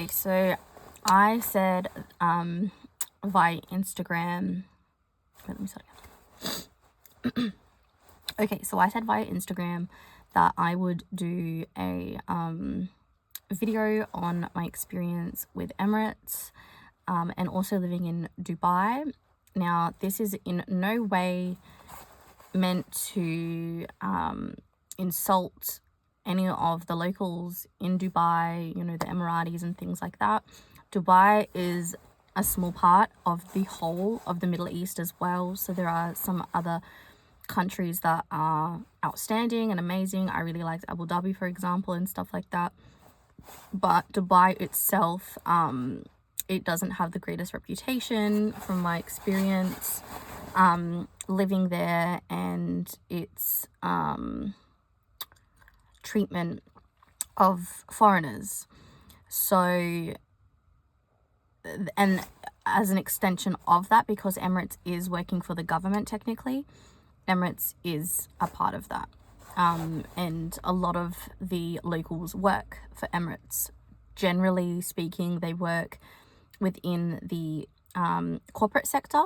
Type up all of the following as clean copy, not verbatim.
Okay, so I said via Instagram. Wait, let me start again. Okay, so I said via Instagram that I would do a video on my experience with Emirates and also living in Dubai. Now, this is in no way meant to insult any of the locals in Dubai, you know, the Emiratis and things like that. Dubai is a small part of the whole of the Middle East as well. So there are some other countries that are outstanding and amazing. I really liked Abu Dhabi, for example, and stuff like that. But Dubai itself, it doesn't have the greatest reputation from my experience living there, and its treatment of foreigners. So, and as an extension of that, because Emirates is working for the government technically, Emirates is a part of that. And a lot of the locals work for Emirates. Generally speaking, they work within the corporate sector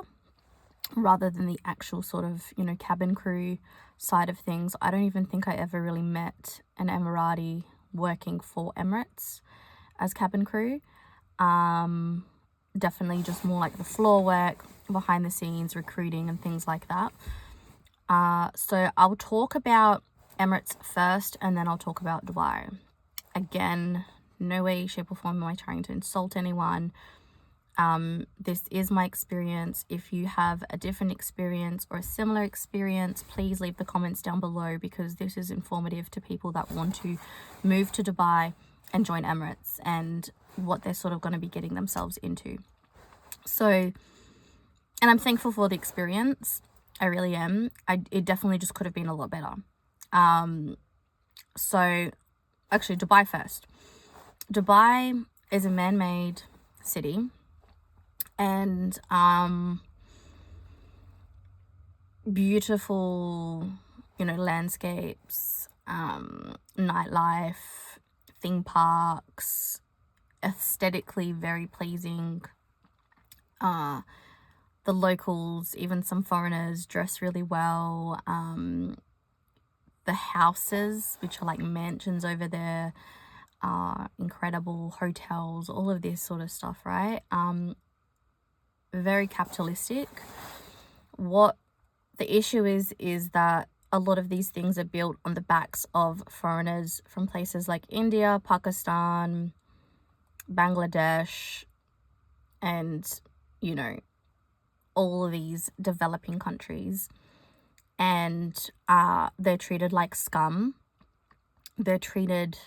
rather than the actual sort of, you know, cabin crew side of things. I don't even think I ever really met an Emirati working for Emirates as cabin crew. Definitely just more like the floor work, behind the scenes, recruiting and things like that. So I'll talk about Emirates first, and then I'll talk about Dubai. Again, no way, shape or form am I trying to insult anyone. This is my experience. If you have a different experience or a similar experience, please leave the comments down below, because this is informative to people that want to move to Dubai and join Emirates and what they're sort of going to be getting themselves into. So, and I'm thankful for the experience. I really am. It definitely just could have been a lot better. So actually, Dubai first. Dubai is a man-made city, and beautiful, you know, landscapes, nightlife, theme parks, aesthetically very pleasing. The locals, even some foreigners, dress really well. The houses, which are like mansions over there, incredible hotels, all of this sort of stuff, right? Very capitalistic. What the issue is that a lot of these things are built on the backs of foreigners from places like India, Pakistan, Bangladesh, and, you know, all of these developing countries. And they're treated like scum. They're treated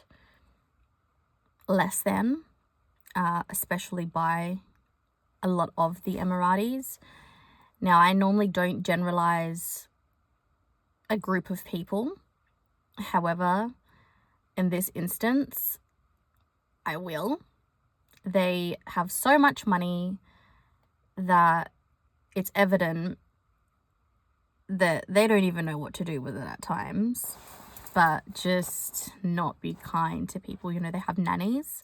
less than, especially by a lot of the Emiratis. Now, I normally don't generalize a group of people. However, in this instance, I will. They have so much money that it's evident that they don't even know what to do with it at times. But just not be kind to people. You know, they have nannies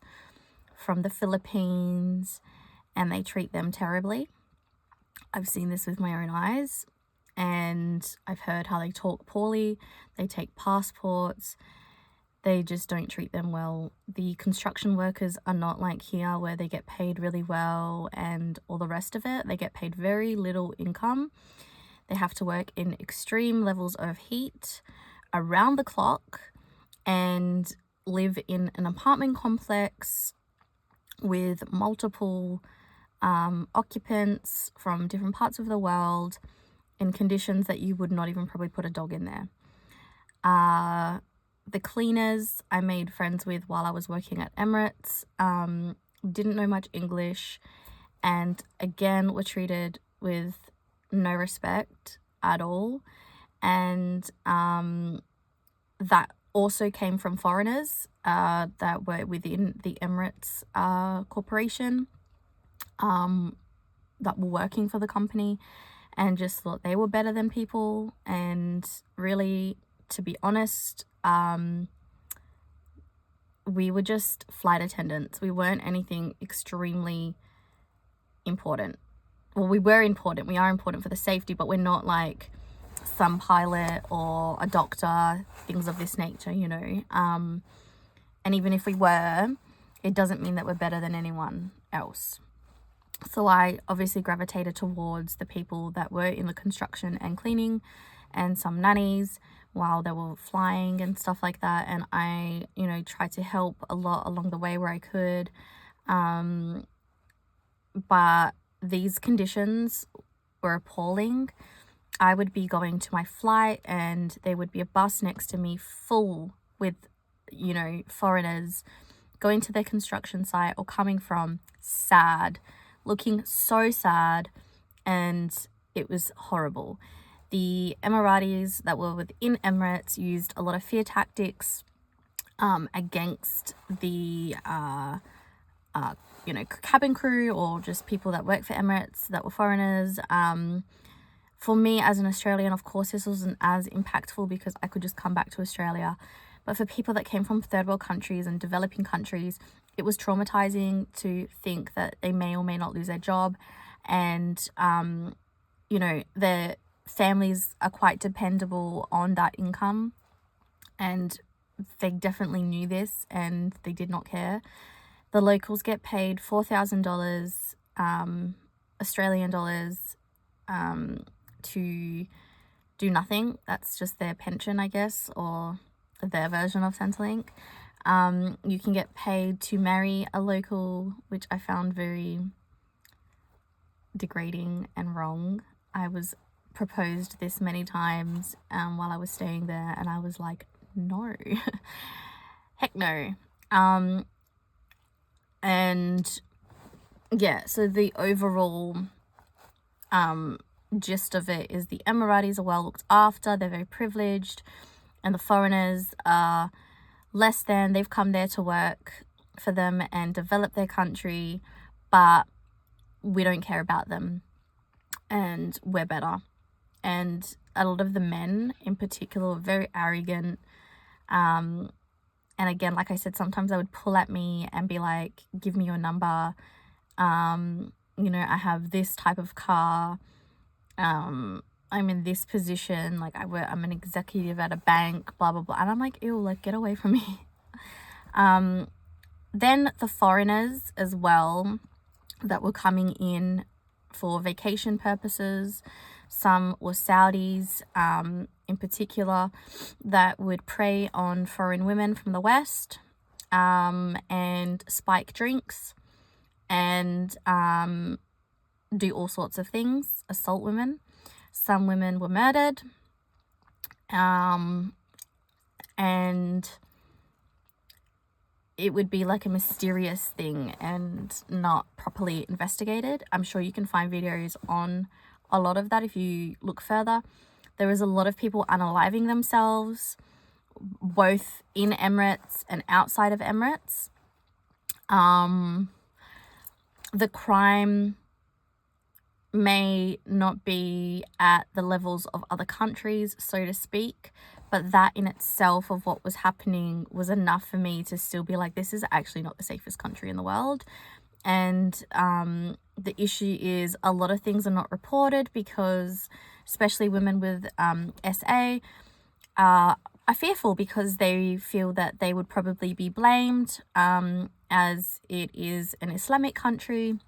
from the Philippines and they treat them terribly. I've seen this with my own eyes, and I've heard how they talk poorly. They take passports. They just don't treat them well. The construction workers are not like here, where they get paid really well and all the rest of it. They get paid very little income. They have to work in extreme levels of heat around the clock and live in an apartment complex with multiple occupants from different parts of the world in conditions that you would not even probably put a dog in there. The cleaners I made friends with while I was working at Emirates didn't know much English, and again were treated with no respect at all. And that also came from foreigners that were within the Emirates corporation, that were working for the company, and just thought they were better than people. And really, to be honest, we were just flight attendants. We weren't anything extremely important. Well, we were important. We are important for the safety, but we're not like some pilot or a doctor, things of this nature, you know. And even if we were, it doesn't mean that we're better than anyone else. So I obviously gravitated towards the people that were in the construction and cleaning and some nannies while they were flying and stuff like that. And I, you know, tried to help a lot along the way where I could. But these conditions were appalling. I would be going to my flight and there would be a bus next to me full with, you know, foreigners going to their construction site or coming from, sad, looking so sad, and it was horrible. The Emiratis that were within Emirates used a lot of fear tactics against the you know, cabin crew or just people that work for Emirates that were foreigners. For me as an Australian, of course, this wasn't as impactful because I could just come back to Australia. But for people that came from third world countries and developing countries, it was traumatizing to think that they may or may not lose their job. And, you know, their families are quite dependable on that income. And they definitely knew this and they did not care. The locals get paid $4,000 Australian dollars to do nothing. That's just their pension, I guess, or their version of Centrelink. You can get paid to marry a local, which I found very degrading and wrong. I was proposed this many times while I was staying there, and I was like, no. Heck no. And yeah, so the overall gist of it is the Emiratis are well looked after, they're very privileged, and the foreigners are less than. They've come there to work for them and develop their country, but we don't care about them and we're better. And a lot of the men in particular were very arrogant. And again, like I said, sometimes they would pull at me and be like, give me your number. You know, I have this type of car. I'm in this position. Like I'm an executive at a bank, blah, blah, blah. And I'm like, ew, like get away from me. Then the foreigners as well that were coming in for vacation purposes. Some were Saudis, in particular, that would prey on foreign women from the West, and spike drinks and do all sorts of things, assault women. Some women were murdered, and it would be like a mysterious thing and not properly investigated. I'm sure you can find videos on a lot of that if you look further. There is a lot of people unaliving themselves, both in Emirates and outside of Emirates. The crime may not be at the levels of other countries, so to speak, but that in itself of what was happening was enough for me to still be like, this is actually not the safest country in the world. And the issue is a lot of things are not reported because especially women with SA are fearful because they feel that they would probably be blamed, as it is an Islamic country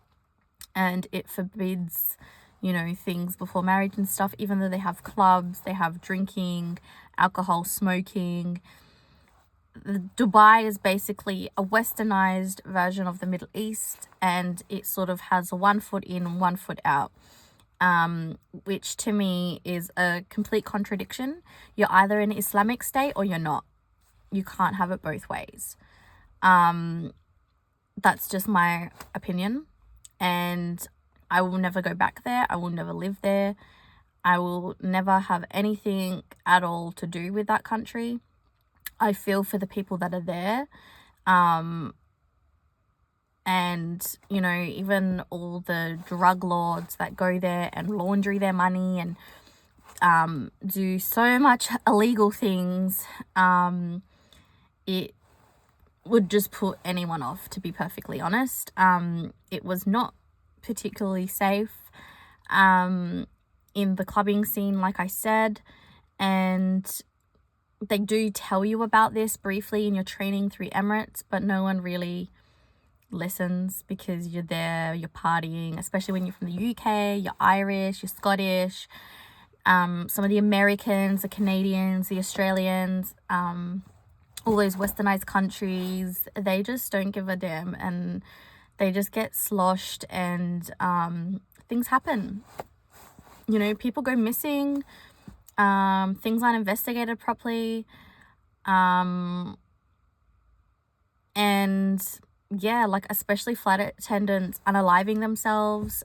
and it forbids, you know, things before marriage and stuff, even though they have clubs, they have drinking, alcohol, smoking. Dubai is basically a westernized version of the Middle East, and it sort of has a 1 foot in, 1 foot out, which to me is a complete contradiction. You're either an Islamic state or you're not. You can't have it both ways. That's just my opinion, and I will never go back there. I will never live there. I will never have anything at all to do with that country. I feel for the people that are there. And, you know, even all the drug lords that go there and laundry their money and do so much illegal things. It would just put anyone off, to be perfectly honest. It was not particularly safe in the clubbing scene, like I said, and they do tell you about this briefly in your training through Emirates, but no one really listens because you're there, you're partying, especially when you're from the UK, you're Irish, you're Scottish, some of the Americans, the Canadians, the Australians, all those westernized countries, they just don't give a damn, and they just get sloshed, and things happen. You know, people go missing, things aren't investigated properly, and yeah, like especially flight attendants unaliving themselves.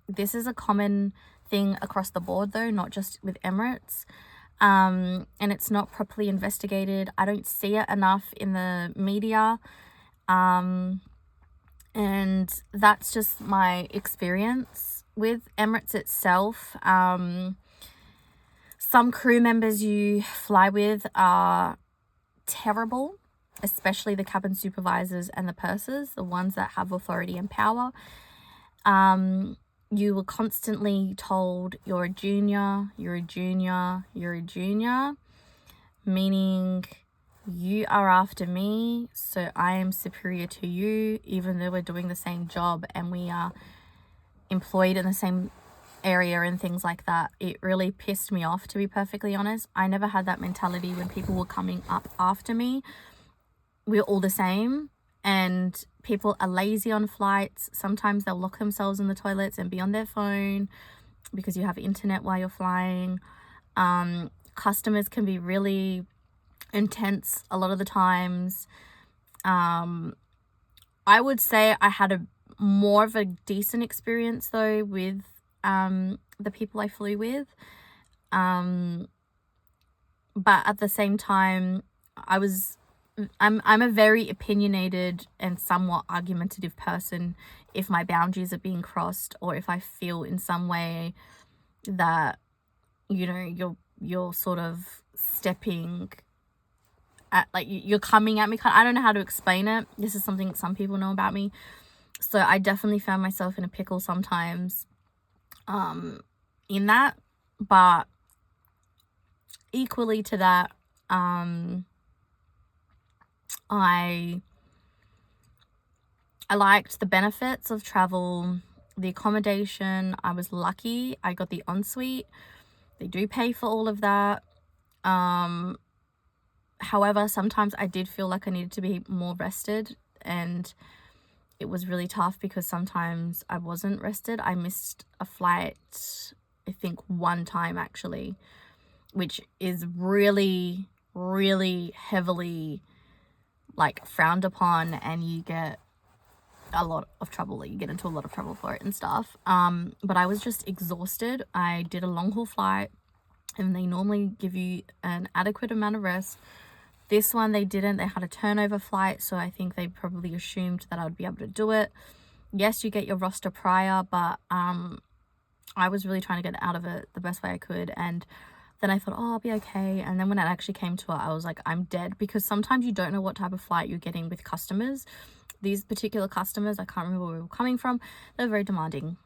This is a common thing across the board though, not just with Emirates. And it's not properly investigated. I don't see it enough in the media. And that's just my experience with Emirates itself. Some crew members you fly with are terrible, especially the cabin supervisors and the pursers, the ones that have authority and power. You were constantly told you're a junior, you're a junior, you're a junior, meaning you are after me, so I am superior to you, even though we're doing the same job and we are employed in the same area and things like that. It really pissed me off, to be perfectly honest. I never had that mentality when people were coming up after me. We're all the same, and people are lazy on flights. Sometimes they'll lock themselves in the toilets and be on their phone because you have internet while you're flying. Customers can be really intense a lot of the times. I would say I had a more of a decent experience though with the people I flew with, but at the same time I'm a very opinionated and somewhat argumentative person. If my boundaries are being crossed, or if I feel in some way that, you know, you're sort of stepping at, like, you're coming at me, I don't know how to explain it. This is something some people know about me. So I definitely found myself in a pickle sometimes in that, but equally to that, I liked the benefits of travel, the accommodation. I was lucky. I got the ensuite. They do pay for all of that. However, sometimes I did feel like I needed to be more rested, and it was really tough because sometimes I wasn't rested. I missed a flight, I think one time actually, which is really, really heavily like frowned upon, and you get a lot of trouble. You get into a lot of trouble for it and stuff. But I was just exhausted. I did a long haul flight, and they normally give you an adequate amount of rest. This one they didn't. They had a turnover flight, so I think they probably assumed that I would be able to do it. Yes, you get your roster prior, but I was really trying to get out of it the best way I could. And then I thought, oh, I'll be okay. And then when it actually came to it, I was like, I'm dead, because sometimes you don't know what type of flight you're getting with customers. These particular customers, I can't remember where we were coming from, they're very demanding.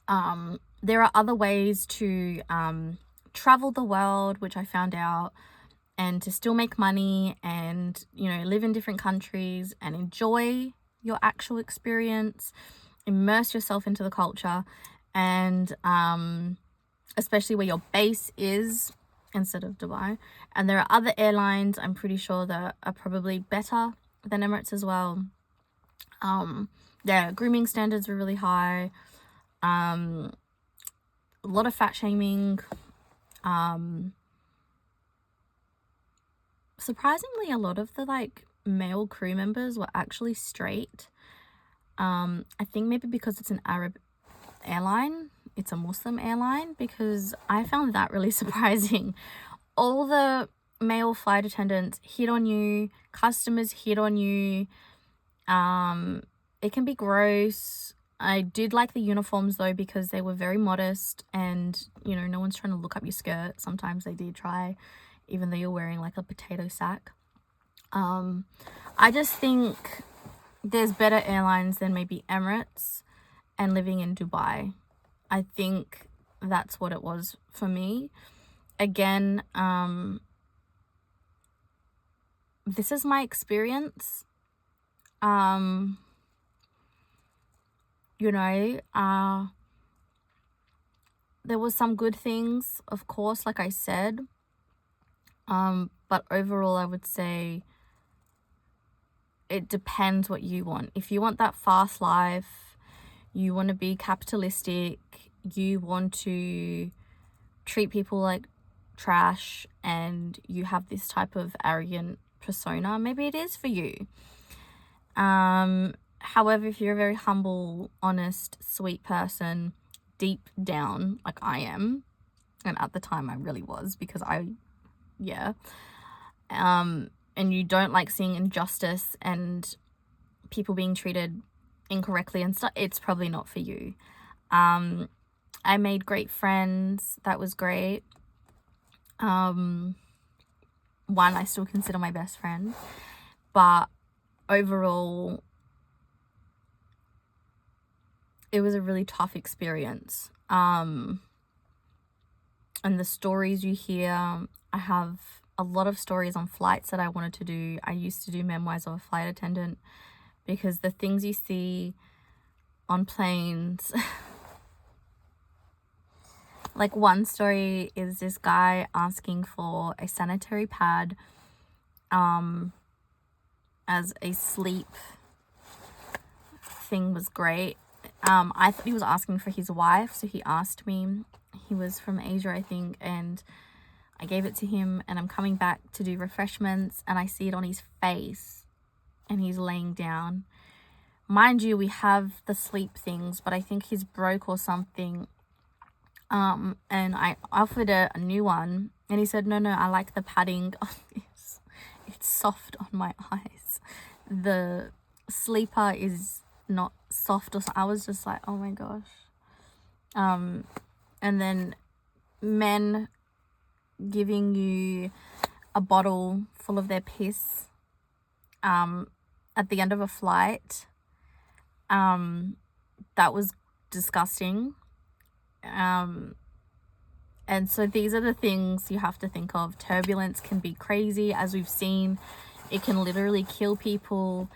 There are other ways to travel the world, which I found out, and to still make money and, you know, live in different countries and enjoy your actual experience, immerse yourself into the culture, and especially where your base is instead of Dubai. And there are other airlines, I'm pretty sure, that are probably better than Emirates as well. Their grooming standards were really high. A lot of fat shaming. Surprisingly, a lot of the like male crew members were actually straight. I think maybe because it's an Arab airline, it's a Muslim airline, because I found that really surprising. All the male flight attendants hit on you, customers hit on you. It can be gross. I did like the uniforms though, because they were very modest, and, you know, no one's trying to look up your skirt. Sometimes they did try, even though you're wearing like a potato sack. I just think there's better airlines than maybe Emirates, and living in Dubai, I think that's what it was for me. Again, this is my experience. You know, there was some good things, of course, like I said. But overall, I would say it depends what you want. If you want that fast life, you want to be capitalistic, you want to treat people like trash, and you have this type of arrogant persona, maybe it is for you. However, if you're a very humble, honest, sweet person, deep down, like I am, and at the time I really was, because and you don't like seeing injustice and people being treated incorrectly and stuff, it's probably not for you. I made great friends. That was great. One I still consider my best friend, but overall it was a really tough experience. And the stories you hear, I have a lot of stories on flights that I wanted to do. I used to do memoirs of a flight attendant, because the things you see on planes like one story is this guy asking for a sanitary pad as a sleep thing was great. I thought he was asking for his wife, so he asked me. He was from Asia, I think, and I gave it to him, and I'm coming back to do refreshments, and I see it on his face, and he's laying down. Mind you, we have the sleep things, but I think he's broke or something. And I offered a new one, and he said, no, I like the padding on this. It's soft on my eyes. The sleeper is not soft or something. I was just like, oh my gosh. And then men giving you a bottle full of their piss at the end of a flight. That was disgusting. And so these are the things you have to think of. Turbulence can be crazy, as we've seen. It can literally kill people,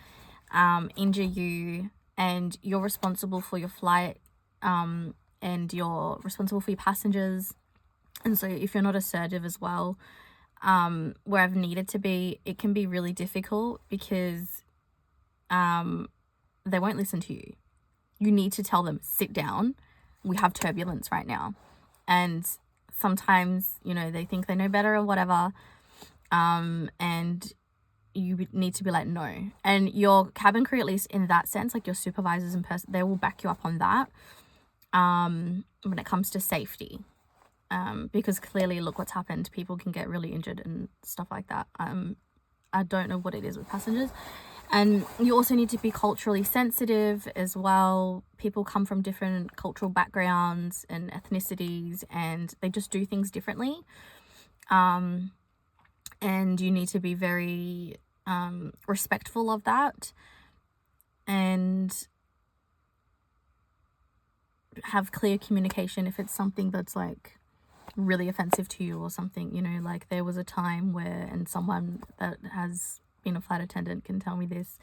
injure you, and you're responsible for your flight, and you're responsible for your passengers. And so if you're not assertive as well, where I've needed to be, it can be really difficult, because they won't listen to you. You need to tell them, sit down, we have turbulence right now. And sometimes, they think they know better or whatever, and you need to be like, no. And your cabin crew, at least in that sense, like your supervisors in person, they will back you up on that when it comes to safety, because clearly, look what's happened. People can get really injured and stuff like that. I don't know what it is with passengers. And you also need to be culturally sensitive as well. People come from different cultural backgrounds and ethnicities, and they just do things differently. And you need to be very respectful of that, and have clear communication if it's something that's like really offensive to you or something. Like there was a time where, and someone that has been a flight attendant can tell me this,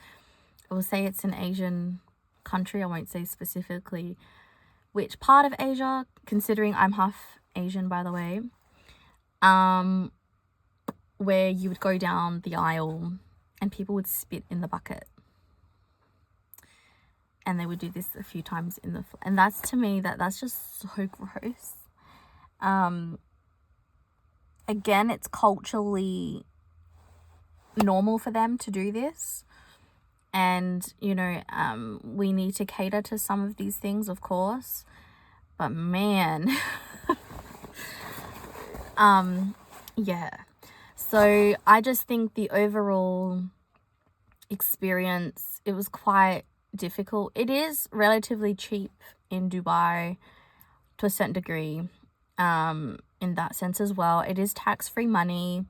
I will say it's an Asian country, I won't say specifically which part of Asia, considering I'm half Asian, by the way, where you would go down the aisle and people would spit in the bucket, and they would do this a few times and that's, to me, that's just so gross. Again, it's culturally normal for them to do this, and we need to cater to some of these things, of course, but man, yeah. So I just think the overall experience, it was quite difficult. It is relatively cheap in Dubai to a certain degree, in that sense as well. It is tax-free money.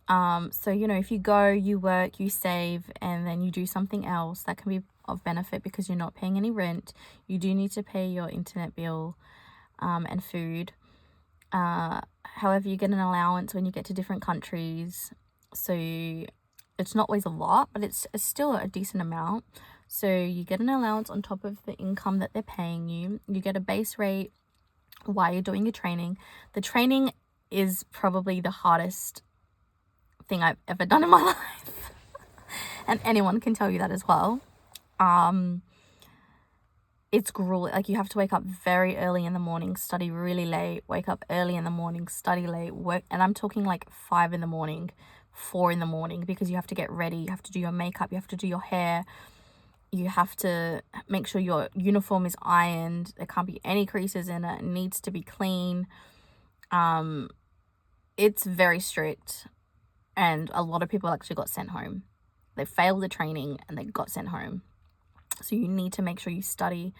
So, you know, if you go, you work, you save, and then you do something else that can be of benefit because you're not paying any rent. You do need to pay your internet bill and food. However, you get an allowance when you get to different countries. So it's not always a lot, but it's still a decent amount. So you get an allowance on top of the income that they're paying you. You get a base rate while you're doing your training. The training is probably the hardest thing I've ever done in my life. And anyone can tell you that as well. It's grueling. Like, you have to wake up very early in the morning, study really late, wake up early in the morning, study late, work. And I'm talking like 5 in the morning, 4 in the morning, because you have to get ready. You have to do your makeup. You have to do your hair. You have to make sure your uniform is ironed. There can't be any creases in it. It needs to be clean. It's very strict. And a lot of people actually got sent home. They failed the training and they got sent home. So you need to make sure you study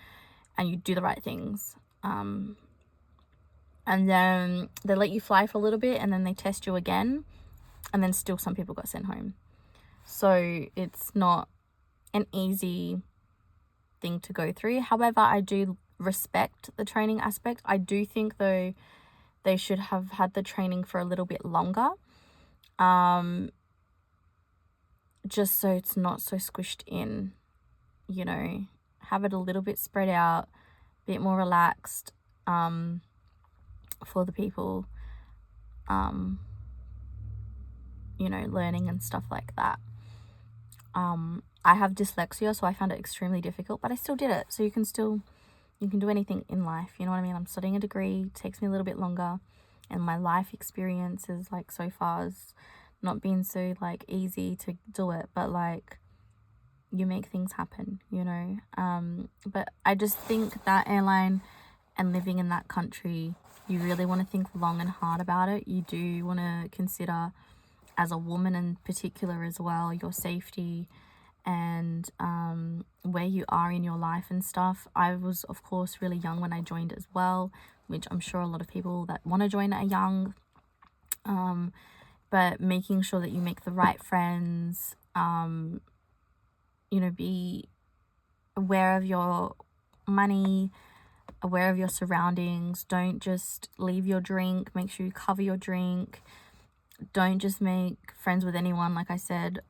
and you do the right things. And then they let you fly for a little bit and then they test you again. And then still some people got sent home. So it's not an easy thing to go through. However, I do respect the training aspect. I do think, though, they should have had the training for a little bit longer. Just so it's not so squished in, you know, have it a little bit spread out, a bit more relaxed, for the people, you know, learning and stuff like that. I have dyslexia, so I found it extremely difficult, but I still did it. So you can do anything in life, you know what I mean? I'm studying a degree, it takes me a little bit longer, and my life experience is, like, so far has not been so, like, easy to do it, but, like, you make things happen, you know. But I just think that airline and living in that country, you really want to think long and hard about it. You do want to consider, as a woman in particular as well, your safety and where you are in your life and stuff. I was, of course, really young when I joined as well, which I'm sure a lot of people that want to join are young. But making sure that you make the right friends, you know, be aware of your money, aware of your surroundings. Don't just leave your drink. Make sure you cover your drink. Don't just make friends with anyone, like I said.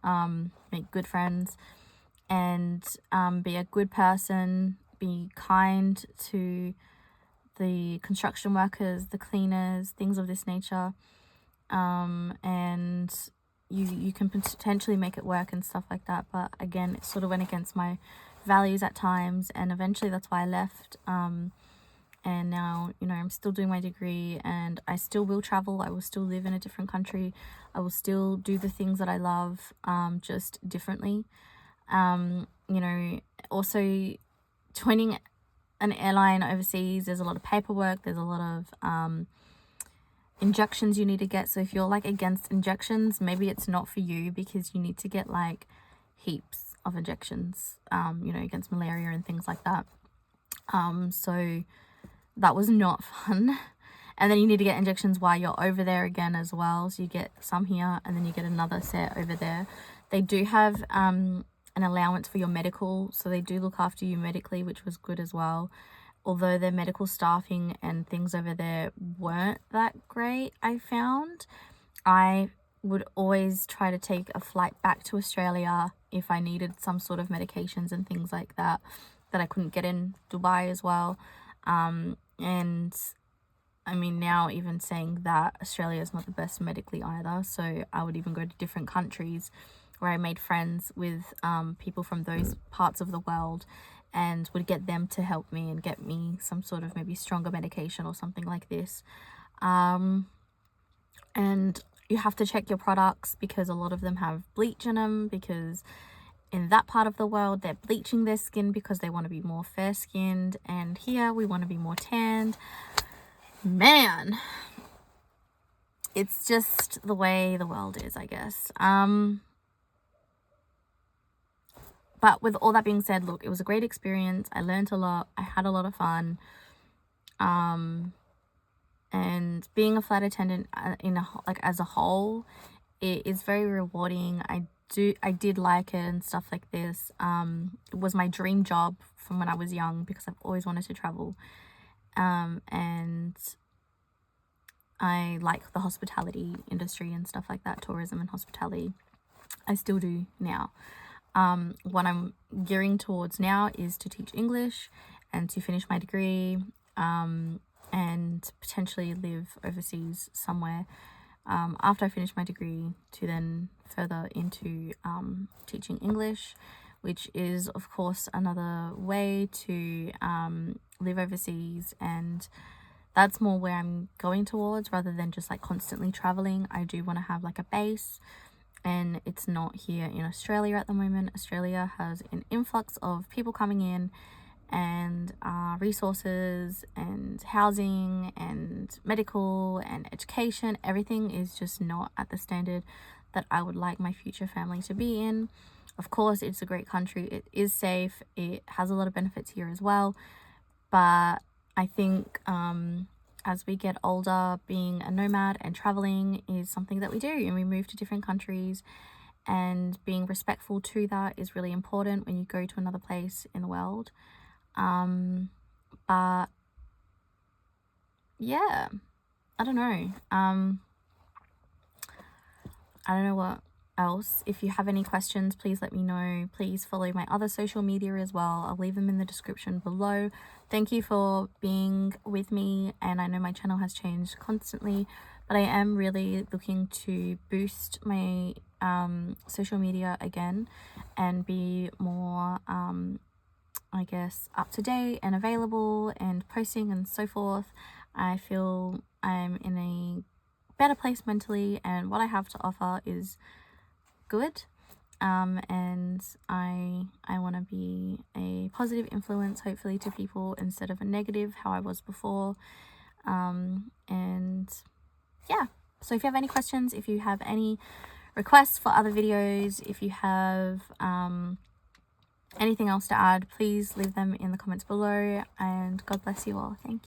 Make good friends and be a good person. Be kind to the construction workers, the cleaners, things of this nature. And you can potentially make it work and stuff like that. But again, it sort of went against my values at times, and eventually that's why I left. And now, you know, I'm still doing my degree and I still will travel. I will still live in a different country. I will still do the things that I love, just differently. You know, also joining an airline overseas, there's a lot of paperwork, there's a lot of injections you need to get. So if you're, like, against injections, maybe it's not for you, because you need to get, like, heaps of injections, you know, against malaria and things like that. So that was not fun. And then you need to get injections while you're over there again as well. So you get some here and then you get another set over there. They do have an allowance for your medical, so they do look after you medically, which was good as well. Although their medical staffing and things over there weren't that great, I found. I would always try to take a flight back to Australia if I needed some sort of medications and things like that I couldn't get in Dubai as well. And I mean, now even saying that, Australia is not the best medically either. So I would even go to different countries where I made friends with people from those parts of the world, and would get them to help me and get me some sort of maybe stronger medication or something like this. And you have to check your products, because a lot of them have bleach in them, because in that part of the world they're bleaching their skin because they want to be more fair skinned, and here we want to be more tanned. Man, it's just the way the world is, I guess. But with all that being said, look, it was a great experience. I learned a lot. I had a lot of fun. And being a flight attendant as a whole it is very rewarding. I did like it and stuff like this. It was my dream job from when I was young because I've always wanted to travel. And I like the hospitality industry and stuff like that, tourism and hospitality. I still do now. What I'm gearing towards now is to teach English and to finish my degree, and potentially live overseas somewhere after I finish my degree, to then further into teaching English, which is of course another way to live overseas, and that's more where I'm going towards, rather than just like constantly traveling. I do want to have like a base, and it's not here in Australia at the moment. Australia has an influx of people coming in, and resources and housing and medical and education. Everything is just not at the standard that I would like my future family to be in. Of course, it's a great country, it is safe, it has a lot of benefits here as well, but I think as we get older, being a nomad and traveling is something that we do, and we move to different countries, and being respectful to that is really important when you go to another place in the world. But yeah, I don't know. I don't know what else. If you have any questions, please let me know. Please follow my other social media as well. I'll leave them in the description below. Thank you for being with me, and I know my channel has changed constantly, but I am really looking to boost my social media again and be more I guess up to date and available and posting and so forth. I feel I'm in a better place mentally, and what I have to offer is good, and I want to be a positive influence, hopefully, to people instead of a negative, how I was before. And yeah, so if you have any questions, if you have any requests for other videos, if you have anything else to add, please leave them in the comments below, and God bless you all. Thank you.